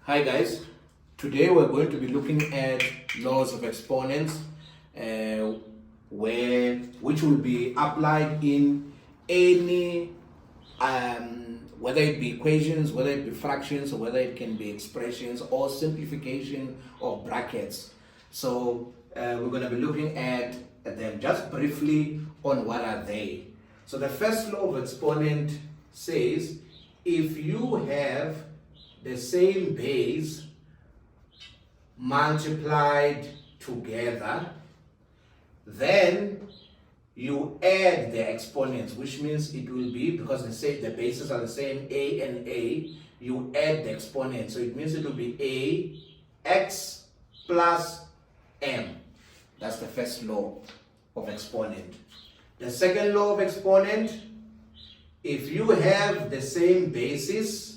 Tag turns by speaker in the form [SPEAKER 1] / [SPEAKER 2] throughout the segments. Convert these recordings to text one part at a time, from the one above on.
[SPEAKER 1] Hi guys, today we're going to be looking at laws of exponents which will be applied in any whether it be equations, whether it be fractions, or whether it can be expressions or simplification of brackets. So we're going to be looking at them just briefly on what are they. So the first law of exponent says if you have the same base multiplied together, then you add the exponents, which means it will be, because the bases are the same, a and a, you add the exponents. So it means it will be a x plus m. That's the first law of exponent. The second law of exponent, if you have the same basis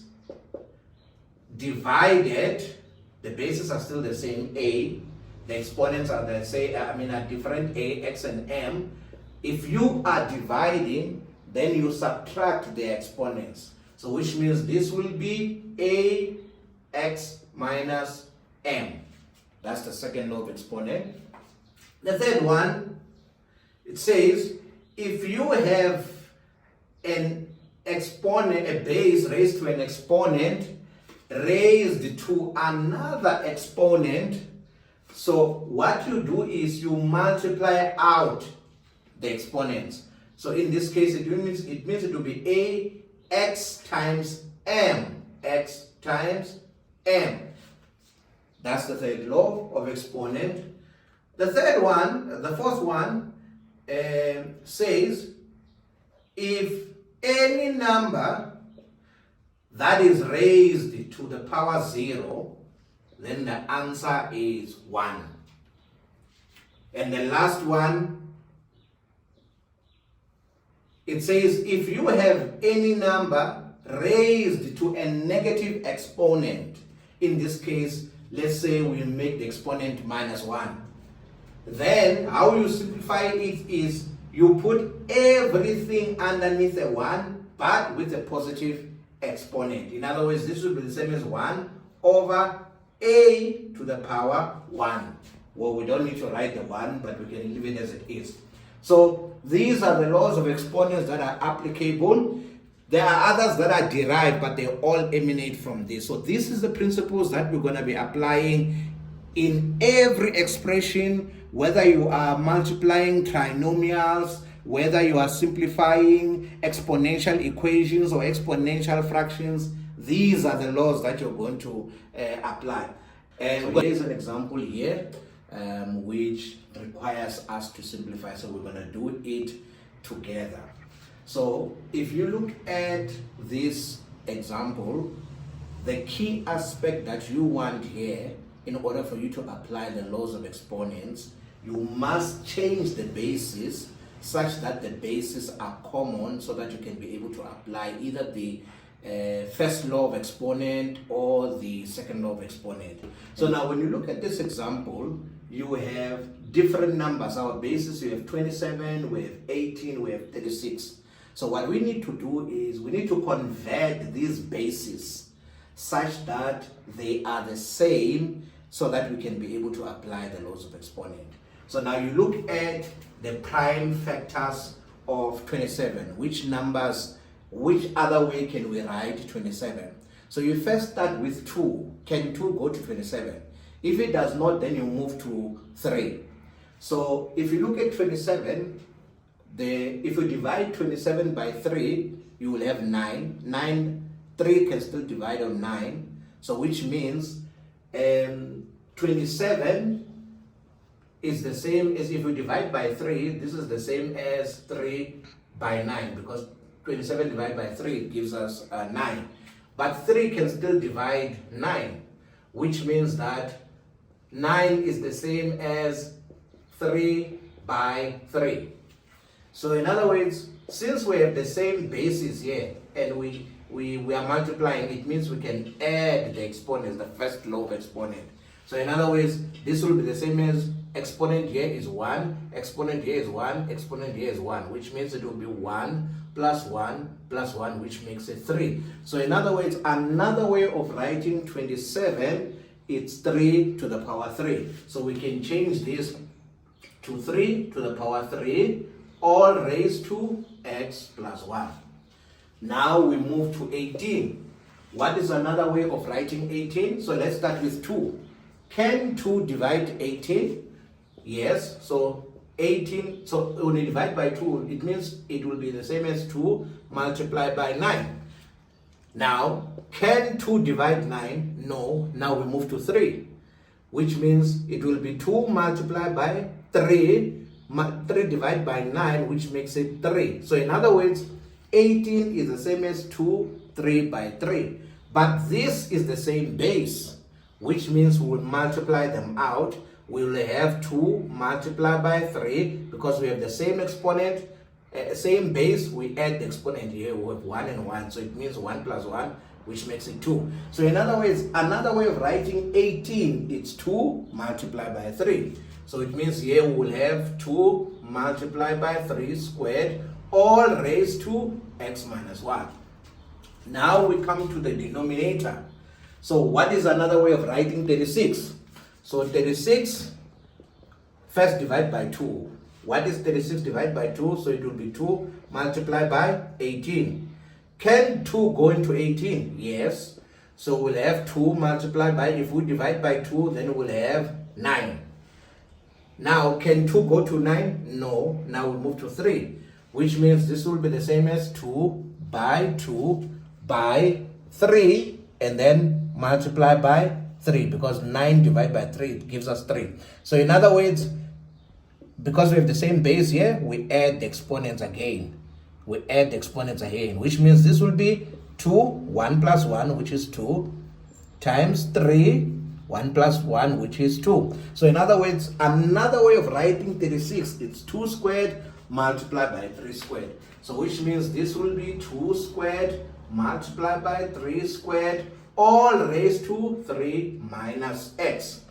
[SPEAKER 1] divided, the bases are still the same, a, the exponents are the same, are different, a, x, and m. If you are dividing, then you subtract the exponents. So which means this will be a x minus m. That's the second law of exponent. The third one, it says if you have an exponent, a base raised to an exponent raised to another exponent, so what you do is you multiply out the exponents. So in this case it means it will be a x times m, x times m. That's the third law of exponent. The fourth one says if any number that is raised to the power 0, then the answer is 1. And the last one, it says if you have any number raised to a negative exponent, in this case, let's say we make the exponent minus 1, then how you simplify it is you put everything underneath a 1, but with a positive exponent. In other words, this will be the same as 1 over a to the power 1. Well, we don't need to write the 1, but we can leave it as it is. So these are the laws of exponents that are applicable. There are others that are derived, but they all emanate from this. So this is the principles that we're going to be applying in every expression, whether you are multiplying trinomials, whether you are simplifying exponential equations or exponential fractions. These are the laws that you're going to apply. And there is an example here which requires us to simplify, so we're going to do it together. So if you look at this example, the key aspect that you want here, in order for you to apply the laws of exponents, you must change the basis such that the bases are common, so that you can be able to apply either the first law of exponent or the second law of exponent. So now when you look at this example, you have different numbers. Our bases, we have 27, we have 18, we have 36. So what we need to do is we need to convert these bases such that they are the same, so that we can be able to apply the laws of exponent. So now you look at the prime factors of 27. Which other way can we write 27? So you first start with 2. Can 2 go to 27? If it does not, then you move to 3. So if you look at 27, if you divide 27 by 3, you will have 9. 3 can still divide on 9. So which means 27 is the same as, if you divide by 3, this is the same as 3 by 9, because 27 divided by 3 gives us 9. But 3 can still divide 9, which means that 9 is the same as 3 by 3. So in other words, since we have the same basis here and we are multiplying, it means we can add the exponents, the first law of exponent. So in other words, this will be the same as exponent here is 1, exponent here is 1, exponent here is 1, which means it will be 1 plus 1 plus 1, which makes it 3. So in other words, another way of writing 27, it's 3 to the power 3. So we can change this to 3 to the power 3, all raised to x plus 1. Now we move to 18. What is another way of writing 18? So let's start with 2. Can 2 divide 18? Yes. So 18, so when you divide by 2, it means it will be the same as 2 multiplied by 9. Now, can 2 divide 9? No. Now we move to 3, which means it will be 2 multiplied by 3, 3 divided by 9, which makes it 3. So in other words, 18 is the same as 2, 3 by 3. But this is the same base, which means we will multiply them out. We will have 2 multiplied by 3, because we have the same exponent, same base. We add the exponent here, we have 1 and 1, so it means 1 plus 1, which makes it 2. So in other words, another way of writing 18, it's 2 multiplied by 3. So it means here we will have 2 multiplied by 3 squared, all raised to x minus 1. Now we come to the denominator. So what is another way of writing 36? So 36, first divide by 2. What is 36 divided by 2? So it will be 2 multiplied by 18. Can 2 go into 18? Yes. So we'll have 2 multiplied by, if we divide by 2, then we'll have 9. Now, can 2 go to 9? No. Now we'll move to 3, which means this will be the same as 2 by 2 by 3, and then multiply by 3, because 9 divided by 3, it gives us 3. So in other words, because we have the same base here, we add the exponents again. We add the exponents again, which means this will be 2, 1 plus 1, which is 2, times 3, 1 plus 1, which is 2. So in other words, another way of writing 36, it's 2 squared multiplied by 3 squared. So which means this will be 2 squared multiplied by 3 squared, all raised to 3 minus x.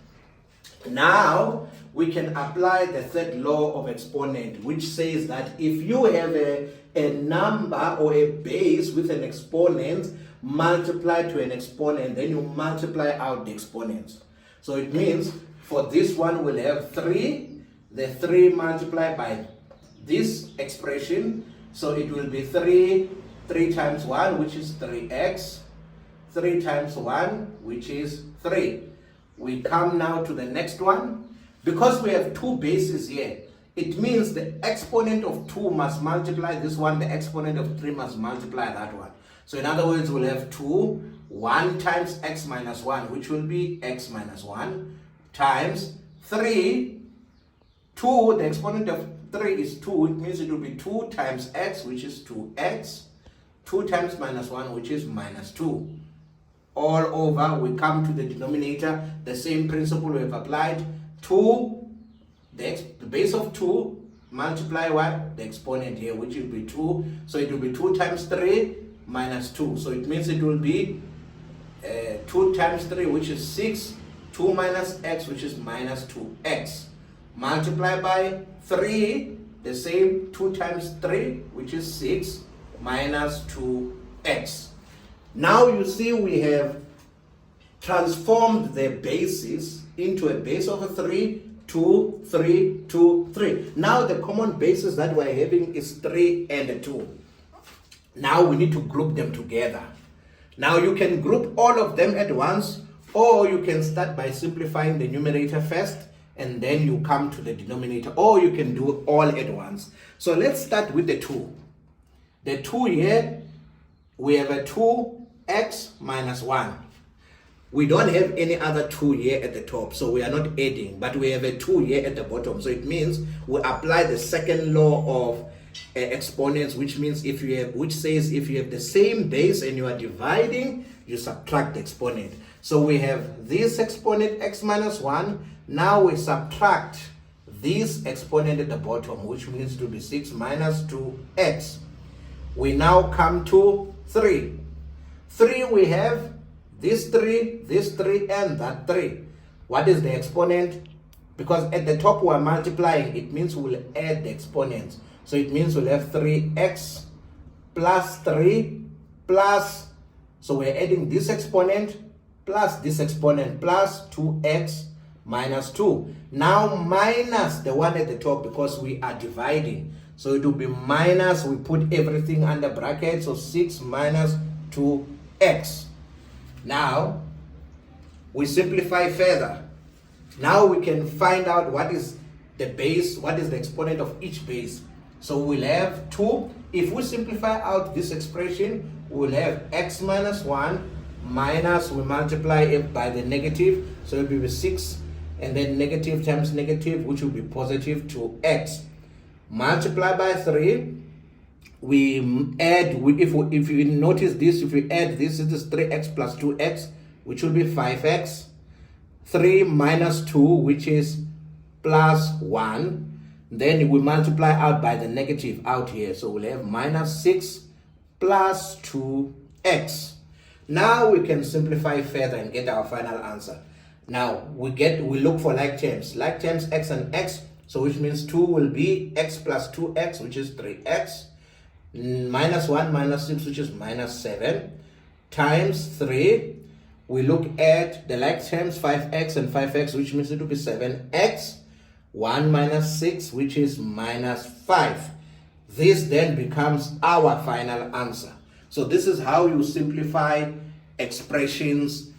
[SPEAKER 1] Now we can apply the third law of exponent, which says that if you have a number or a base with an exponent multiplied to an exponent, then you multiply out the exponents. So it means for this one we'll have 3, the 3 multiplied by this expression, so it will be 3 times 1, which is 3x, 3 times 1, which is 3. We come now to the next one. Because we have 2 bases here, it means the exponent of 2 must multiply this one, the exponent of 3 must multiply that one. So in other words, we'll have 2, 1 times x minus 1, which will be x minus 1, times 3, 2, the exponent of 3 is 2, it means it will be 2 times x, which is 2x, 2 times minus 1, which is minus 2. All over, we come to the denominator, the same principle we have applied. 2, the base of 2, multiply what? The exponent here, which will be 2. So it will be 2 times 3 minus 2. So it means it will be 2 times 3, which is 6, 2 minus x, which is minus 2x. Multiply by 3, the same, 2 times 3, which is 6, minus 2x. Now you see we have transformed the bases into a base of a 3, 2, 3, 2, 3. Now the common bases that we're having is 3 and 2. Now we need to group them together. Now you can group all of them at once, or you can start by simplifying the numerator first, and then you come to the denominator, or you can do all at once. So let's start with the 2. The 2 here, we have a 2x minus 1. We don't have any other 2 here at the top, so we are not adding, but we have a 2 here at the bottom. So it means we apply the second law of exponents, which means which says if you have the same base and you are dividing, you subtract the exponent. So we have this exponent x minus 1. Now we subtract this exponent at the bottom, which means to be 6 minus 2x. We now come to 3. 3, we have this 3, and that 3. What is the exponent? because at the top we're multiplying, it means we'll add the exponents. So it means we'll have 3x plus 3 plus, so we're adding this exponent plus this exponent plus 2x minus 2. Now minus the one at the top because we are dividing. So it will be minus, we put everything under brackets, so 6 minus 2x. Now we simplify further. Now we can find out what is the base, what is the exponent of each base. So we'll have 2. If we simplify out this expression, we'll have x minus 1 minus, we multiply it by the negative, so it will be 6, and then negative times negative, which will be positive 2x. Multiply by 3, we add, if you notice this, if we add this, it is 3x plus 2x, which will be 5x. 3 minus 2, which is plus 1. Then we multiply out by the negative out here. So we'll have minus 6 plus 2x. Now we can simplify further and get our final answer. Now we look for like terms. Like terms, x and x. So which means 2 will be x plus 2x, which is 3x. Minus 1 minus 6, which is minus 7. Times 3. We look at the like terms, 5x and 5x, which means it will be 7x. 1 minus 6, which is minus 5. This then becomes our final answer. So this is how you simplify expressions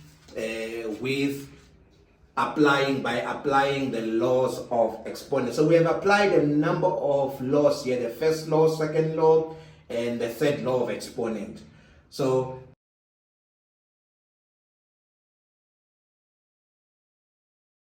[SPEAKER 1] by applying the laws of exponents. So we have applied a number of laws here, the first law, second law, and the third law of exponent. So